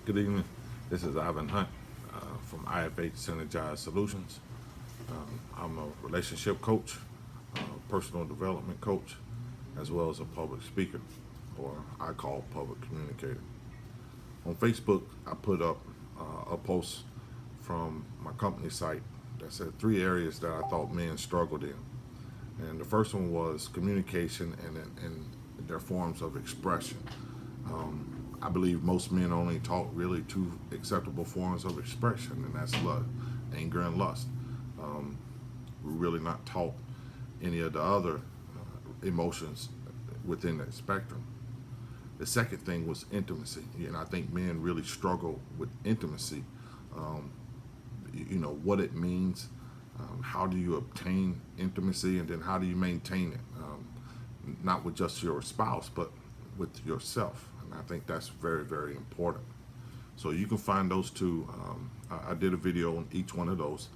Good evening. This is Ivan Hunt from IFH Synergized Solutions. I'm a relationship coach, personal development coach, as well as a public speaker, or I call public communicator. On Facebook, I put up a post from my company site that said three areas that I thought men struggled in. And the first one was communication and their forms of expression. I believe most men only talk really two acceptable forms of expression, and that's love, anger, and lust. We're really not taught any of the other emotions within that spectrum. The second thing was intimacy, and I think men really struggle with intimacy. Um, what it means, how do you obtain intimacy, and then how do you maintain it? Not with just your spouse, but with yourself. And I think that's very, very important. So you can find those two. I did a video on each one of those.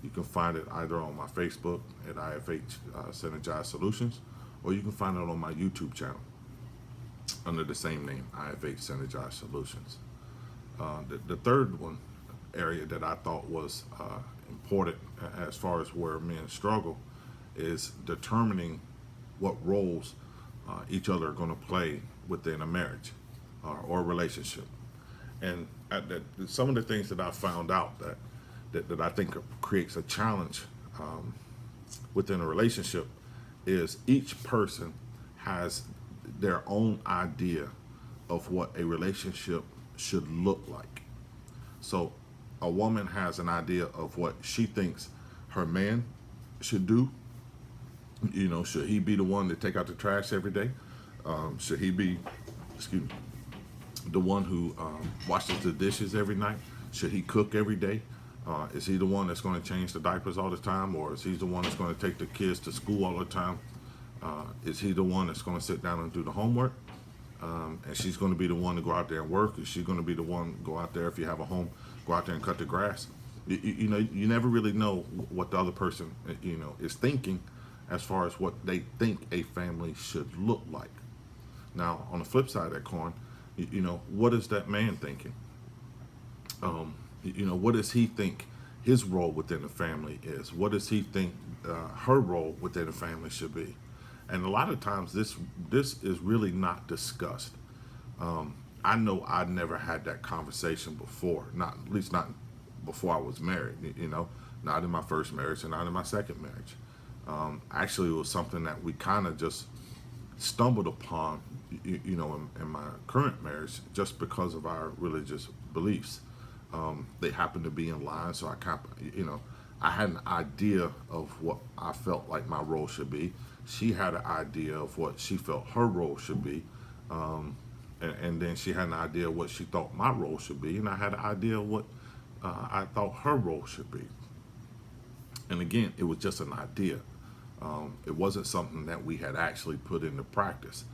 You can find it either on my Facebook at IFH Synergized Solutions, or you can find it on my YouTube channel under the same name, IFH Synergized Solutions. The third one area that I thought was important as far as where men struggle is determining what roles each other are going to play within a marriage or a relationship. And some of the things that I found out that I think creates a challenge within a relationship is each person has their own idea of what a relationship should look like. So a woman has an idea of what she thinks her man should do. Should he be the one to take out the trash every day? Should he be, excuse me, the one who washes the dishes every night? Should he cook every day? Is he the one that's going to change the diapers all the time, or is he the one that's going to take the kids to school all the time? Is he the one that's going to sit down and do the homework? And she's going to be the one to go out there and work? Is she going to be the one to go out there, if you have a home, go out there and cut the grass? You never really know what the other person, is thinking as far as what they think a family should look like. Now, on the flip side of that coin, what is that man thinking? What does he think his role within the family is? What does he think her role within the family should be? And a lot of times, this is really not discussed. I know I never had that conversation before, not at least not before I was married. Not in my first marriage and not in my second marriage. Actually, it was something that we kind of just stumbled upon, in my current marriage, just because of our religious beliefs. They happened to be in line, so I had an idea of what I felt like my role should be. She had an idea of what she felt her role should be, and then she had an idea of what she thought my role should be, and I had an idea of what I thought her role should be. And again, it was just an idea. It wasn't something that we had actually put into practice.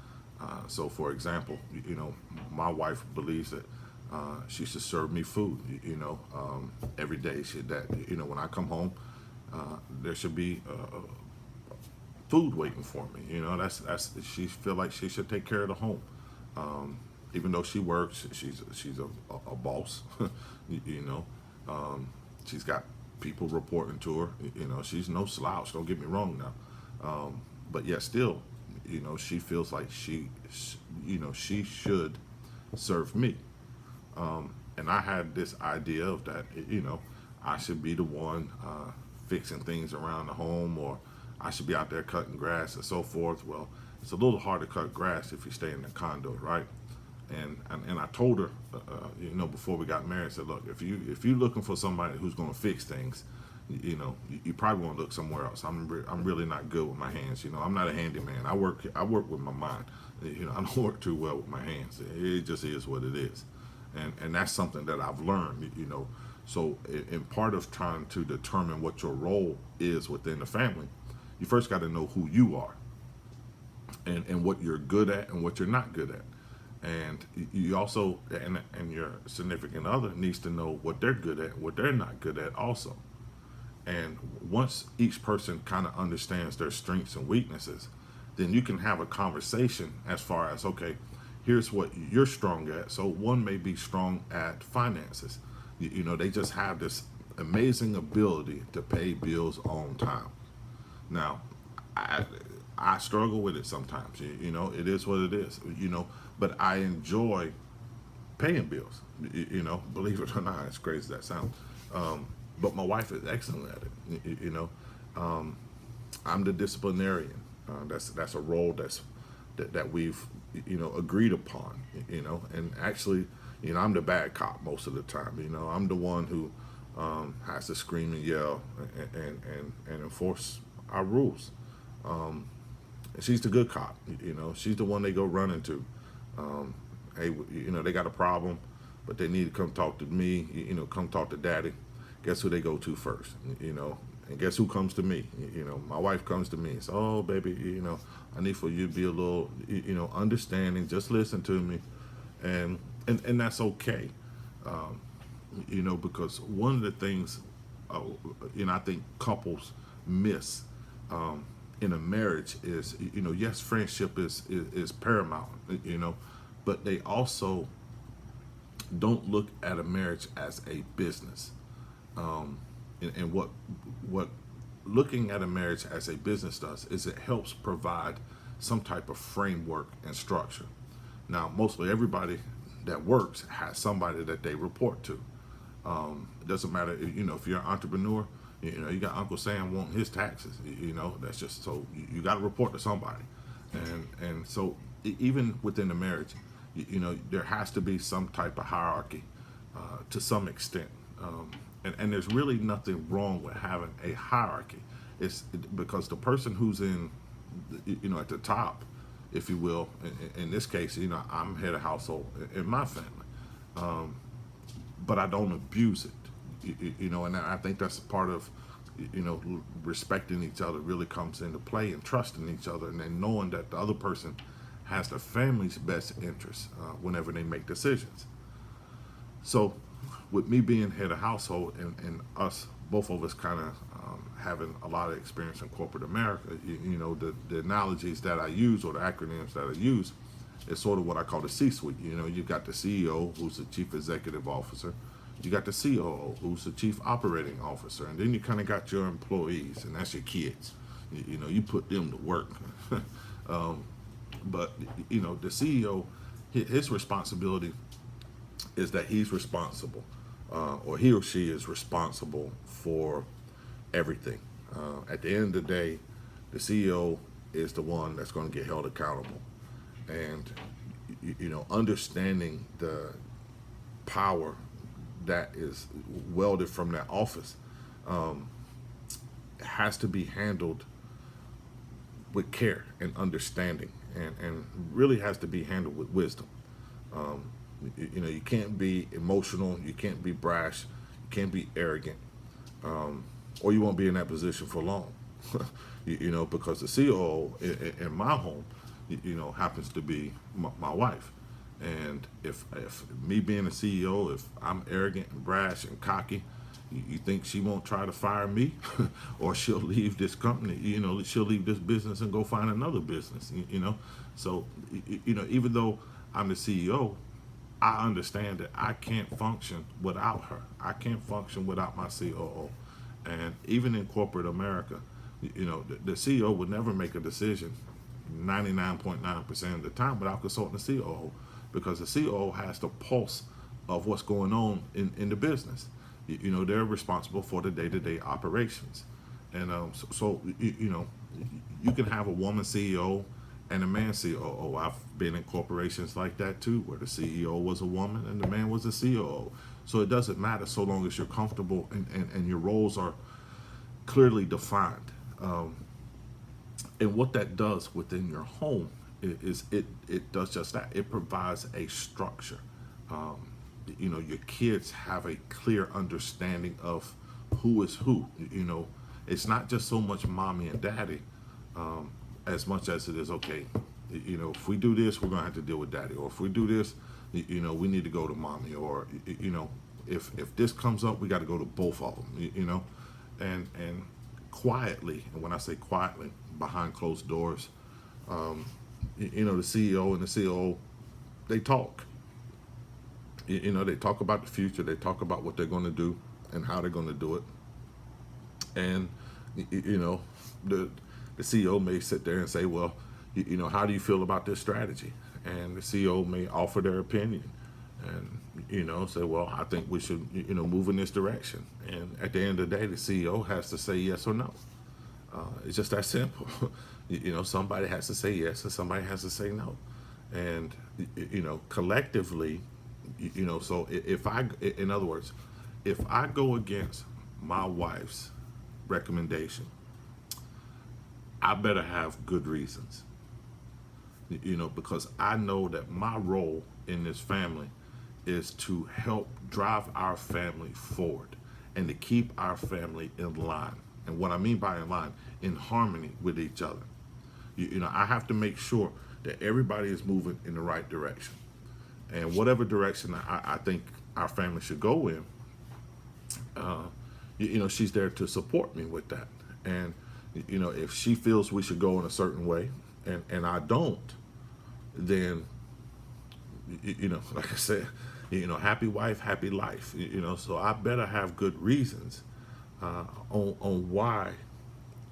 So, for example, my wife believes that she should serve me food. Every day. When I come home, there should be food waiting for me. That's she feel like she should take care of the home. Even though she works, she's a boss. you know, she's got people reporting to her. She's no slouch. Don't get me wrong now, but yet still, she feels like she should serve me. And I had this idea of that. I should be the one fixing things around the home, or I should be out there cutting grass and so forth. Well, it's a little hard to cut grass if you stay in the condo, right? And I told her, before we got married, I said, look, if you're looking for somebody who's going to fix things, you probably want to look somewhere else. I'm really not good with my hands. I'm not a handyman. I work with my mind. I don't work too well with my hands. It just is what it is, and that's something that I've learned. So in part of trying to determine what your role is within the family, you first got to know who you are, and what you're good at and what you're not good at. And you also, and your significant other needs to know what they're good at, what they're not good at also. And once each person kind of understands their strengths and weaknesses, then you can have a conversation as far as, okay, here's what you're strong at. So one may be strong at finances. They just have this amazing ability to pay bills on time. Now, I I struggle with it sometimes. It is what it is. But I enjoy paying bills. Believe it or not, as crazy as that sounds. But my wife is excellent at it. I'm the disciplinarian. That's a role that we've agreed upon. And actually, I'm the bad cop most of the time. I'm the one who has to scream and yell and enforce our rules. And she's the good cop. She's the one they go running to. Hey, they got a problem, but they need to come talk to me. Come talk to daddy. Guess who they go to first? And guess who comes to me? My wife comes to me. So, oh, baby, I need for you to be a little, understanding. Just listen to me, and that's okay. Um, because one of the things, I think couples miss in a marriage is, yes, friendship is paramount, but they also don't look at a marriage as a business. And what looking at a marriage as a business does is it helps provide some type of framework and structure. Now, mostly everybody that works has somebody that they report to. It doesn't matter, if you're an entrepreneur, you got Uncle Sam wanting his taxes. That's just so you got to report to somebody, and so even within the marriage, there has to be some type of hierarchy to some extent. And there's really nothing wrong with having a hierarchy. Because the person who's at the top, if you will, in this case, I'm head of household in my family, but I don't abuse it. And I think that's part of, respecting each other really comes into play, and trusting each other, and then knowing that the other person has the family's best interests whenever they make decisions. So, with me being head of household, and us, both of us, kind of having a lot of experience in corporate America, the analogies that I use, or the acronyms that I use, is sort of what I call the C-suite. You've got the CEO, who's the chief executive officer. You got the COO, who's the chief operating officer, and then you kind of got your employees, and that's your kids. You put them to work. um, but the CEO, his responsibility is that he's responsible, or he or she is responsible for everything. At the end of the day, the CEO is the one that's going to get held accountable, and understanding the power that is welded from that office has to be handled with care and understanding, and really has to be handled with wisdom. Um, you can't be emotional, you can't be brash, you can't be arrogant, or you won't be in that position for long. Because the COO in my home, happens to be my wife. And if me being a CEO, if I'm arrogant and brash and cocky, you think she won't try to fire me, or she'll leave this company? She'll leave this business and go find another business. So even though I'm the CEO, I understand that I can't function without her. I can't function without my COO. And even in corporate America, the CEO would never make a decision 99.9% of the time without consulting the COO, because the COO has the pulse of what's going on in the business. They're responsible for the day-to-day operations. And you can have a woman CEO and a man COO. I've been in corporations like that too, where the CEO was a woman and the man was a COO. So it doesn't matter, so long as you're comfortable, and your roles are clearly defined. And what that does within your home is it does just that. It provides a structure. Um, your kids have a clear understanding of who is who. It's not just so much mommy and daddy, as much as it is, okay, if we do this, we're gonna have to deal with daddy, or if we do this, we need to go to mommy, or if this comes up, we got to go to both of them. And quietly, and when I say quietly, behind closed doors, the CEO and the COO they talk. They talk about the future. They talk about what they're going to do and how they're going to do it. And you know, the CEO may sit there and say, well, how do you feel about this strategy? And the CEO may offer their opinion, and say, well, I think we should move in this direction. And at the end of the day, the CEO has to say yes or no. It's just that simple. Somebody has to say yes and somebody has to say no. And collectively, so if I, in other words, if I go against my wife's recommendation, I better have good reasons. Because I know that my role in this family is to help drive our family forward and to keep our family in line. And what I mean by in line, in harmony with each other. I have to make sure that everybody is moving in the right direction. And whatever direction I think our family should go in, she's there to support me with that. And, if she feels we should go in a certain way and I don't, then, like I said, happy wife, happy life, so I better have good reasons on why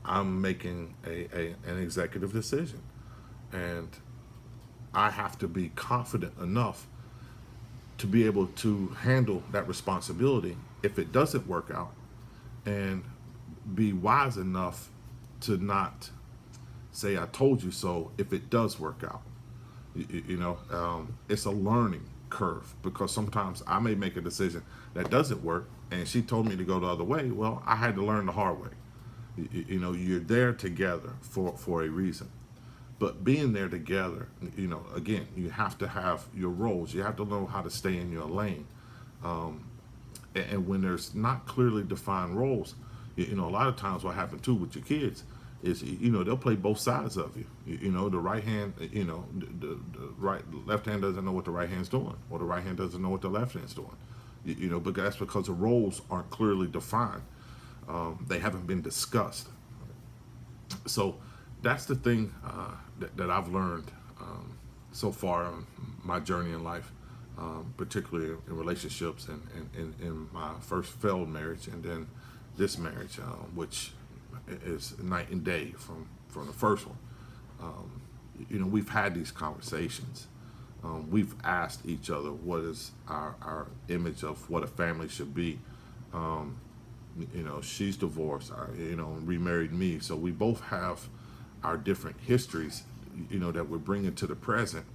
I'm making an executive decision. And I have to be confident enough to be able to handle that responsibility if it doesn't work out, and be wise enough to not say I told you so if it does work out. It's a learning curve, because sometimes I may make a decision that doesn't work and she told me to go the other way. Well, I had to learn the hard way. You're there together for a reason. But being there together, again, you have to have your roles. You have to know how to stay in your lane. And when there's not clearly defined roles, a lot of times what happens too with your kids is, they'll play both sides of you. The right hand, the left hand doesn't know what the right hand's doing, or the right hand doesn't know what the left hand's doing. But that's because the roles aren't clearly defined. They haven't been discussed. So that's the thing that I've learned so far on my journey in life, particularly in relationships and in my first failed marriage, and then this marriage, which is night and day from the first one. We've had these conversations. We've asked each other what is our image of what a family should be. She's divorced, remarried me, so we both have our different histories, that we're bringing to the present,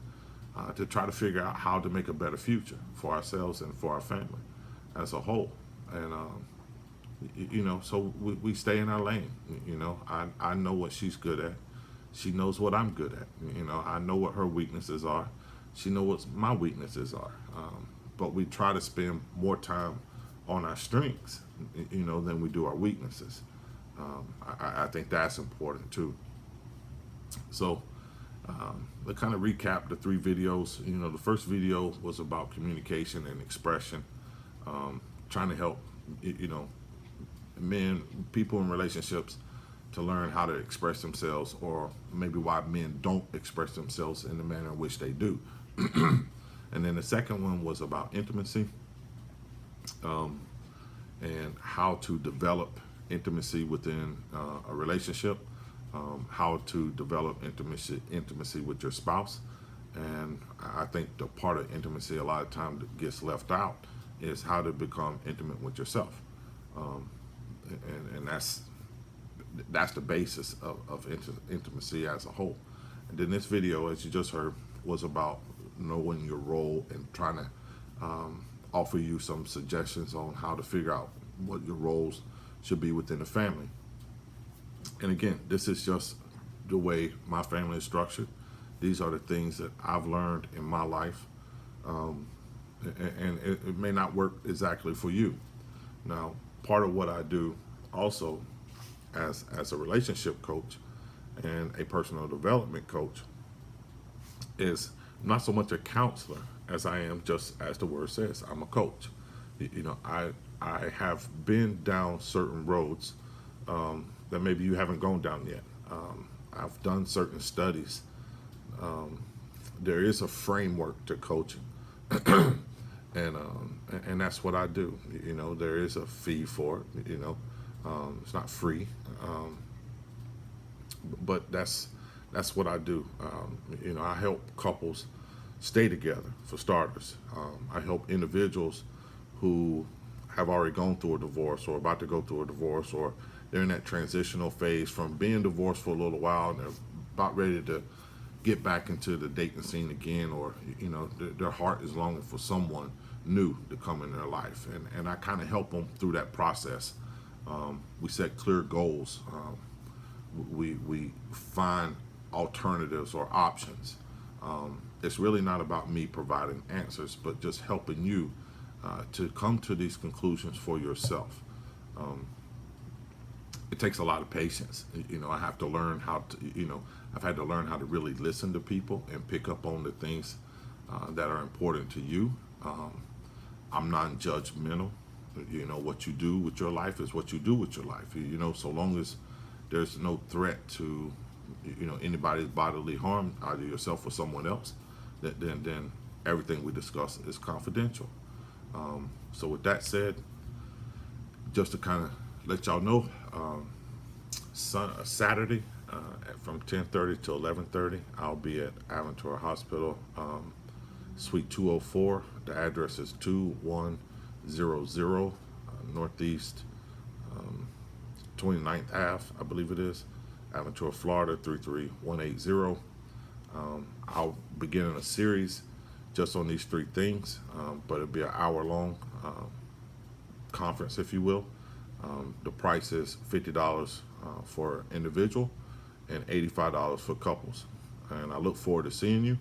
to try to figure out how to make a better future for ourselves and for our family as a whole. And so we stay in our lane. I know what she's good at. She knows what I'm good at. I know what her weaknesses are. She knows what my weaknesses are. But we try to spend more time on our strengths, than we do our weaknesses. I think that's important too. So, to kind of recap the 3 videos, the first video was about communication and expression, trying to help, people in relationships to learn how to express themselves, or maybe why men don't express themselves in the manner in which they do. And then the second one was about intimacy, and how to develop intimacy within a relationship, how to develop intimacy with your spouse. And I think the part of intimacy a lot of times that gets left out is how to become intimate with yourself. And that's the basis of intimacy as a whole. And then this video, as you just heard, was about knowing your role and trying to offer you some suggestions on how to figure out what your roles should be within the family. And again, this is just the way my family is structured. These are the things that I've learned in my life. And it may not work exactly for you. Now, part of what I do also as a relationship coach and a personal development coach is not so much a counselor as I am, just as the word says, I'm a coach. I have been down certain roads that maybe you haven't gone down yet. I've done certain studies there is a framework to coaching, and that's what I do. You know, there is a fee for it. You know, it's not free, but that's what I do. You know, I help couples stay together for starters. I help individuals who have already gone through a divorce or about to go through a divorce, or they're in that transitional phase from being divorced for a little while and they're about ready to get back into the dating scene again, or you know, their heart is longing for someone new to come in their life, and I kind of help them through that process. We set clear goals. We find alternatives or options. It's really not about me providing answers, but just helping you to come to these conclusions for yourself. It takes a lot of patience. You know, I have to learn how to, you know, I've had to learn how to really listen to people and pick up on the things that are important to you. I'm non-judgmental. You know, what you do with your life is what you do with your life. You know, so long as there's no threat to, you know, anybody's bodily harm, either yourself or someone else, then everything we discuss is confidential. So with that said, just to kind of let y'all know, Saturday from 10:30 to 11:30, I'll be at Aventura Hospital, Suite 204. The address is 2100 Northeast 29th Ave, I believe it is, Aventura, Florida 33180. I'll begin a series just on these three things, but it'll be an hour-long conference, if you will. The price is $50 for individual and $85 for couples. And I look forward to seeing you.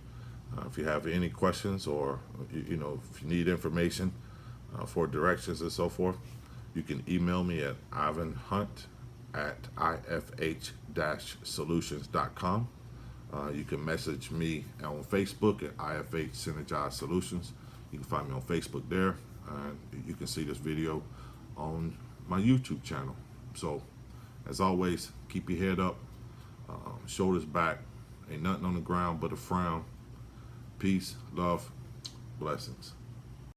If you have any questions, or you know, if you need information for directions and so forth, you can email me at ivanhunt@ifh-solutions.com. You can message me on Facebook at IFH Synergize Solutions. You can find me on Facebook there. You can see this video on my YouTube channel. So, as always, keep your head up, shoulders back. Ain't nothing on the ground but a frown. Peace, love, blessings.